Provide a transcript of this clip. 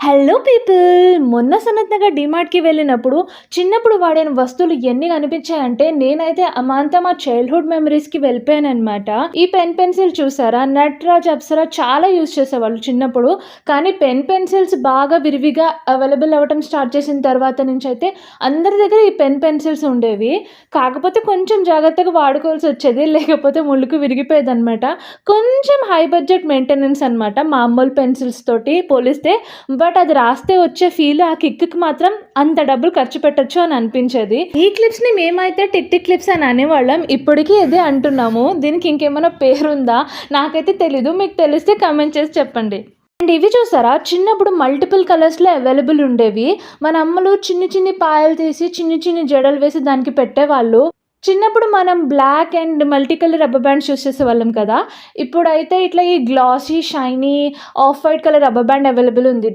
Hello people! మొన్న సనత్నగర్ డీమార్ట్‌కి వెళ్ళినప్పుడు చిన్నప్పుడు వాడిన వస్తువులు ఎన్ని కనిపించాయంటే నేనైతే మా చైల్డ్‌హుడ్ మెమరీస్‌కి వెళ్ళిపోయాననమాట. ఈ పెన్సిల్ చూసారా? నట్రాజ్, అప్సరా చాలా యూజ్ చేసేవాళ్ళు చిన్నప్పుడు. కానీ పెన్సిల్స్ బాగా విరివిగా అవైలబుల్ అవ్వటం స్టార్ట్ చేసిన తర్వాత నుంచయితే అందరి దగ్గర ఈ పెన్సిల్స్ ఉండేవి. కాకపోతే కొంచెం జాగ్రత్తగా వాడుకోవాల్సొచ్చేది. లేకపోతే ముళ్ళుకు విరిగిపోయేదనమాట. కొంచెం హై బడ్జెట్ మెయింటెనెన్స్ అనమాట మామూలు పెన్సిల్స్ తోటి పోలిస్తే. బట్ అది రాస్తే వచ్చే ఫీల్ ఆ కిక్‌కి మాత్రం అంత డబ్బులు ఖర్చు పెట్టొచ్చు అని అనిపించేది. ఈ క్లిప్స్‌ని మేమైతే టిక్ క్లిప్స్ అని అనేవాళ్ళం. ఇప్పటికీ ఇదే అంటున్నాము. దీనికి ఇంకేమైనా పేరుందా? నాకైతే తెలీదు. మీకు తెలిస్తే కామెంట్ చేసి చెప్పండి. అండ్ ఇవి చూసారా? చిన్నప్పుడు మల్టిపుల్ కలర్స్‌లో అవైలబుల్ ఉండేవి. మన అమ్మలు చిన్ని పాయలు తీసి చిన్ని జడలు వేసి దానికి పెట్టేవాళ్ళు. చిన్నప్పుడు మనం black and multi colour rubber bands use చేసేవాళ్ళం కదా! ఇప్పుడైతే ఇట్లా ఈ glossy, shiny, off white colour rubber band available ఉంది